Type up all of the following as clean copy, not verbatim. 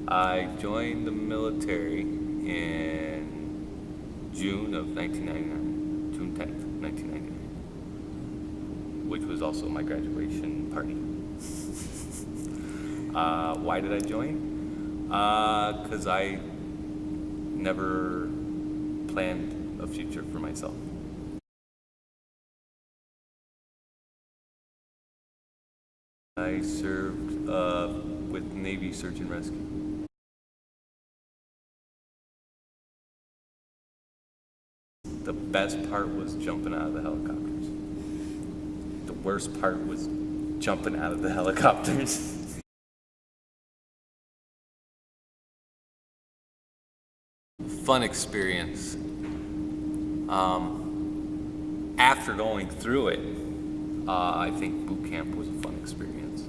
I joined the military in June of 1999, June 10th, 1999, which was also my graduation party. Why did I join? Because I never planned a future for myself. I served with Navy Search and Rescue. The best part was jumping out of the helicopters. The worst part was jumping out of the helicopters. Fun experience. After going through it, I think boot camp was a fun experience.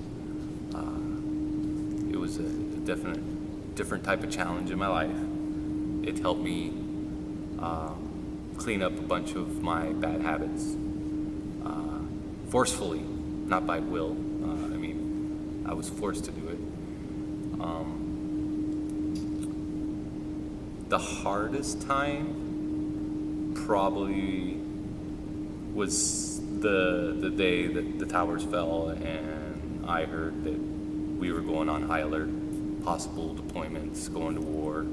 It was a definite different type of challenge in my life. It helped me clean up a bunch of my bad habits forcefully, not by will. I was forced to do it. The hardest time probably was the day that the towers fell and I heard that we were going on high alert, possible deployments, going to war.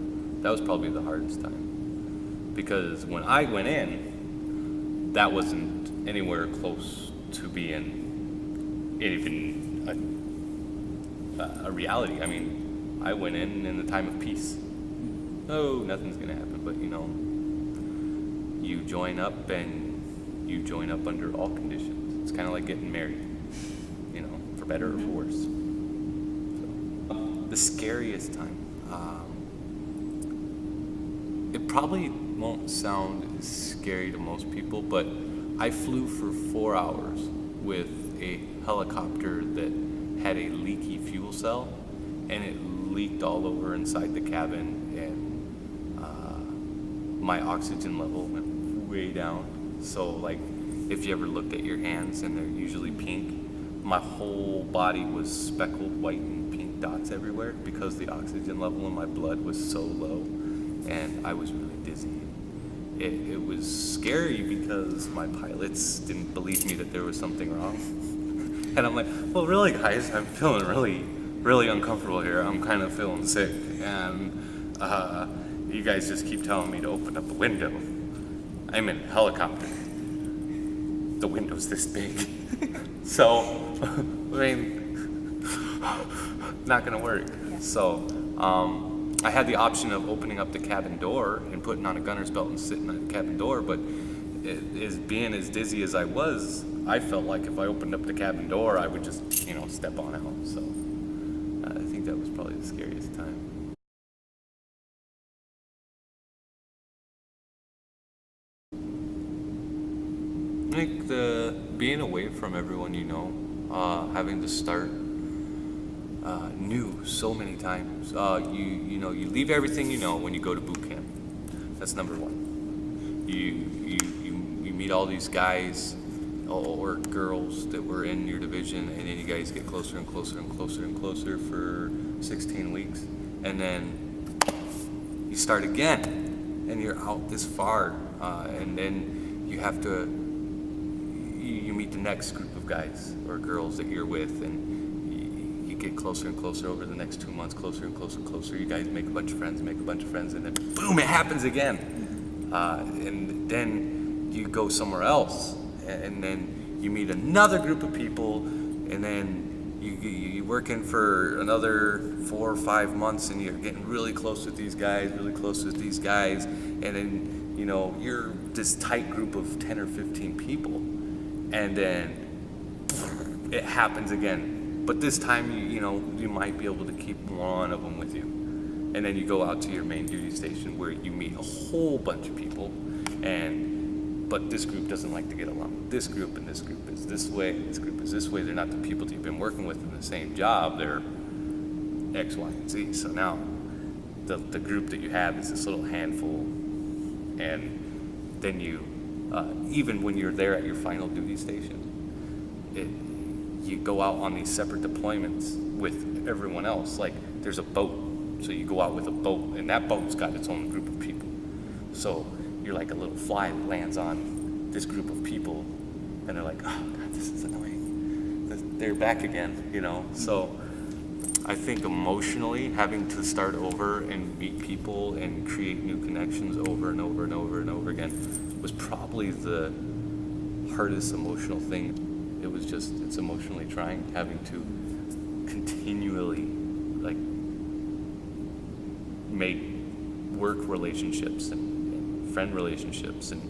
That was probably the hardest time. Because when I went in, that wasn't anywhere close to being even a reality. I went in the time of peace. Oh, nothing's gonna happen, but you join up and you join up under all conditions. It's kind of like getting married, for better or for worse. So, the scariest time. It probably won't sound scary to most people, but I flew for 4 hours with a helicopter that had a leaky fuel cell, and it leaked all over inside the cabin, and my oxygen level went way down. So if you ever looked at your hands and they're usually pink, my whole body was speckled white and pink dots everywhere because the oxygen level in my blood was so low, and I was really dizzy. It was scary because my pilots didn't believe me that there was something wrong. And I'm like, well, really, guys, I'm feeling really, really uncomfortable here. I'm kind of feeling sick, and you guys just keep telling me to open up the window. I'm in a helicopter. The window's this big. So, not gonna work. Yeah. So, I had the option of opening up the cabin door and putting on a gunner's belt and sitting at the cabin door, but being as dizzy as I was, I felt like if I opened up the cabin door, I would just, step on out. So, I think that was probably the scariest time. The being away from everyone having to start new so many times. You leave everything when you go to boot camp. That's number one. You meet all these guys or girls that were in your division, and then you guys get closer and closer and closer and closer for 16 weeks, and then you start again, and you're out this far, and then you have to. You meet the next group of guys or girls that you're with, and you get closer and closer over the next 2 months, closer and closer and closer. You guys make a bunch of friends, and then boom, it happens again. And then you go somewhere else, and then you meet another group of people, and then you working for another 4 or 5 months, and you're getting really close with these guys, and then you're this tight group of 10 or 15 people. And then it happens again, but this time you might be able to keep one of them with you, and then you go out to your main duty station where you meet a whole bunch of people, but this group doesn't like to get along with this group, and this group is this way, and this group is this way. They're not the people that you've been working with in the same job. They're X, Y, and Z. So now the group that you have is this little handful, and then even when you're there at your final duty station, you go out on these separate deployments with everyone else. Like, there's a boat So you go out with a boat, and that boat's got its own group of people. So you're like a little fly that lands on this group of people, and they're like, oh God, this is annoying. They're back again, you know? So I think emotionally, having to start over and meet people and create new connections over and over and over and over again was probably the hardest emotional thing. It was just, it's emotionally trying, having to continually like make work relationships and friend relationships, and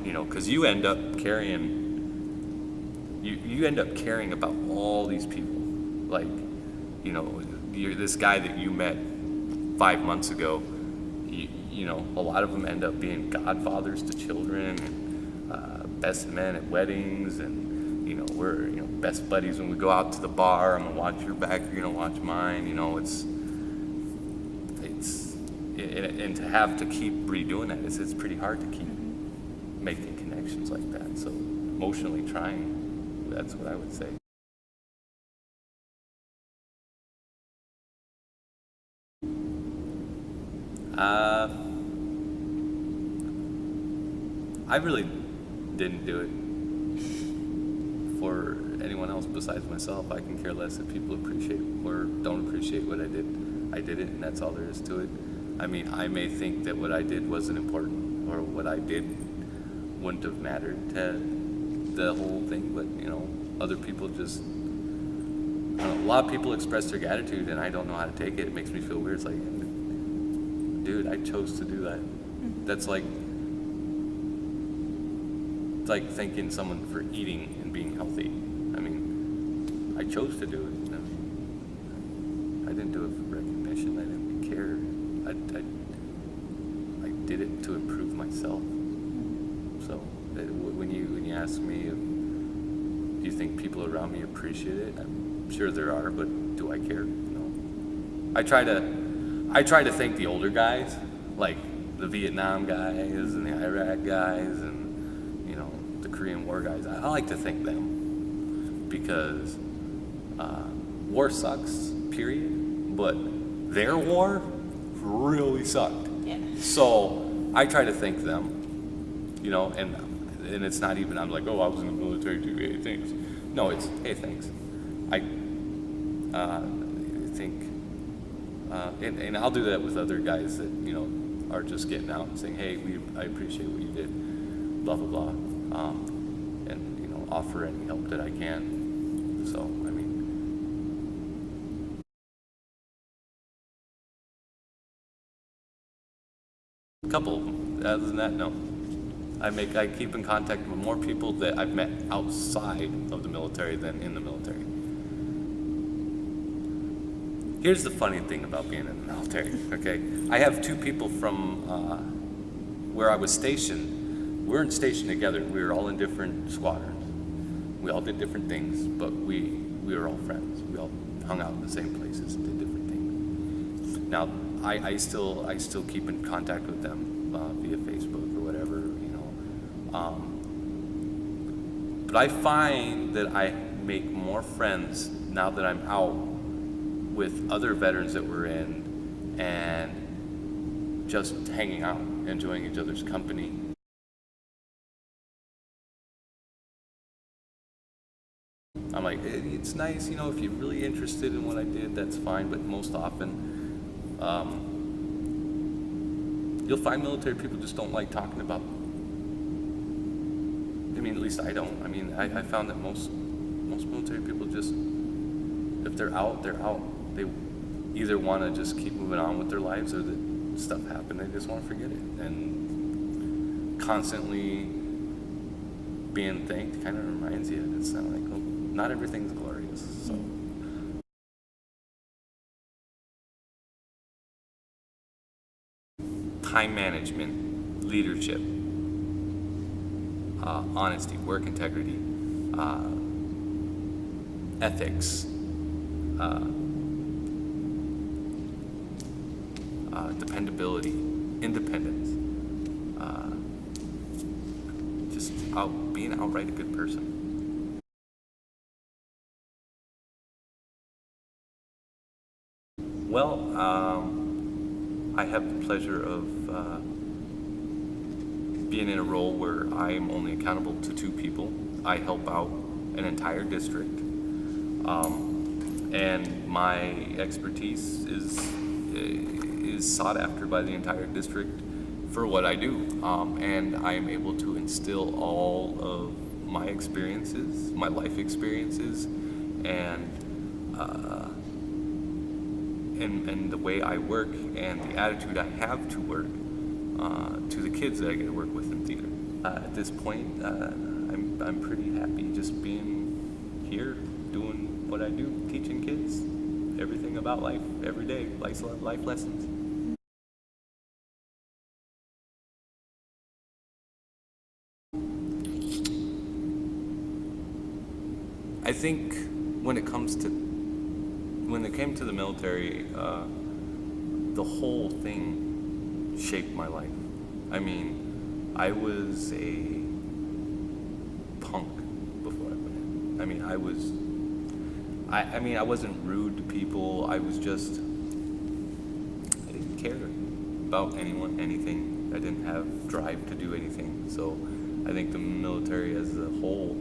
you know, because you end up caring about all these people. Like, you know, you're this guy that you met 5 months ago, you know, a lot of them end up being godfathers to children, and best men at weddings, and you know, we're, you know, best buddies when we go out to the bar. I'm gonna watch your back, you're gonna watch mine. You know, and to have to keep redoing that, it's pretty hard to keep making connections like that. So emotionally trying, that's what I would say. I really didn't do it for anyone else besides myself. I can care less if people appreciate or don't appreciate what I did. I did it, and that's all there is to it. I mean, I may think that what I did wasn't important, or what I did wouldn't have mattered to the whole thing, but you know, other people just, I don't know, a lot of people express their gratitude, and I don't know how to take it. It makes me feel weird. It's like, dude, I chose to do that. That's like, it's like thanking someone for eating and being healthy. I mean, I chose to do it. You know? I didn't do it for recognition. I didn't care. I did it to improve myself. So when you ask me if do you think people around me appreciate it, I'm sure there are, but do I care? No. I try to thank the older guys, like the Vietnam guys and the Iraq guys and, you know, the Korean War guys. I like to thank them because war sucks, period, but their war really sucked. Yeah. So I try to thank them, you know, and it's not even, I'm like, oh, I was in the military too, hey, thanks. No, it's, hey, thanks. I think, and I'll do that with other guys that, you know, are just getting out and saying, hey, I appreciate what you did, blah, blah, blah, and, you know, offer any help that I can. So, I mean, a couple of them. Other than that, no. I keep in contact with more people that I've met outside of the military than in the military. Here's the funny thing about being in the military, okay? I have two people from where I was stationed. We weren't stationed together. We were all in different squadrons. We all did different things, but we were all friends. We all hung out in the same places and did different things. Now, I still keep in contact with them via Facebook or whatever, you know. But I find that I make more friends now that I'm out with other veterans that we're in and just hanging out, enjoying each other's company. I'm like, it's nice, you know, if you're really interested in what I did, that's fine, but most often, you'll find military people just don't like talking about, I mean, at least I don't. I mean, I found that most military people just, if they're out, they're out. They either want to just keep moving on with their lives, or that stuff happened, they just want to forget it. And constantly being thanked kind of reminds you, it's not like, well, not everything's glorious, so. Time management, leadership, honesty, work integrity, ethics, dependability, independence, just being outright a good person. Well, I have the pleasure of being in a role where I am only accountable to 2 people. I help out an entire district, and my expertise is sought after by the entire district for what I do, and I am able to instill all of my experiences, my life experiences, and the way I work and the attitude I have to work to the kids that I get to work with in theater. At this point, I'm pretty happy just being here, doing what I do, teaching kids everything about life every day, life lessons. I think when it came to the military, the whole thing shaped my life. I mean, I was a punk before I went in. I wasn't rude to people. I didn't care about anyone, anything. I didn't have drive to do anything. So I think the military as a whole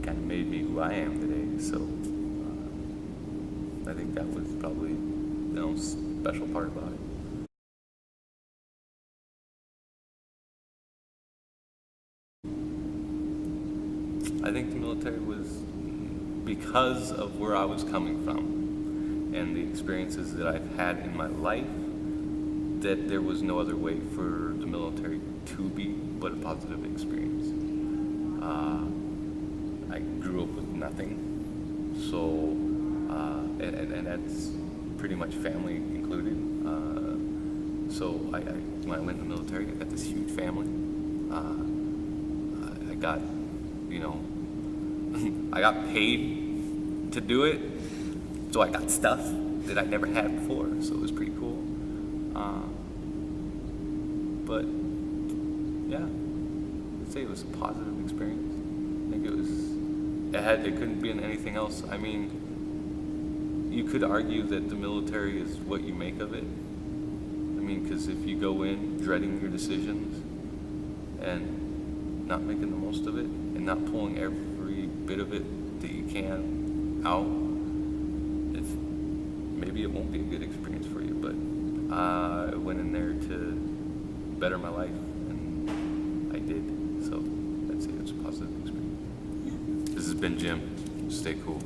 kind of made me who I am today. So I think that was probably the special part about it. I think the military was because of where I was coming from and the experiences that I've had in my life, that there was no other way for the military to be but a positive experience. I grew up with nothing, so and that's pretty much family included. So when I went in the military, I got this huge family. I got, I got paid to do it, so I got stuff that I never had before. So it was pretty cool. But yeah, I'd say it was a positive experience. I think it couldn't be in anything else. I mean, you could argue that the military is what you make of it. I mean, because if you go in dreading your decisions and not making the most of it and not pulling every bit of it that you can out, maybe it won't be a good experience for you. But I went in there to better my life, and I did. So I'd say it's a positive experience. This has been Jim. Stay cool.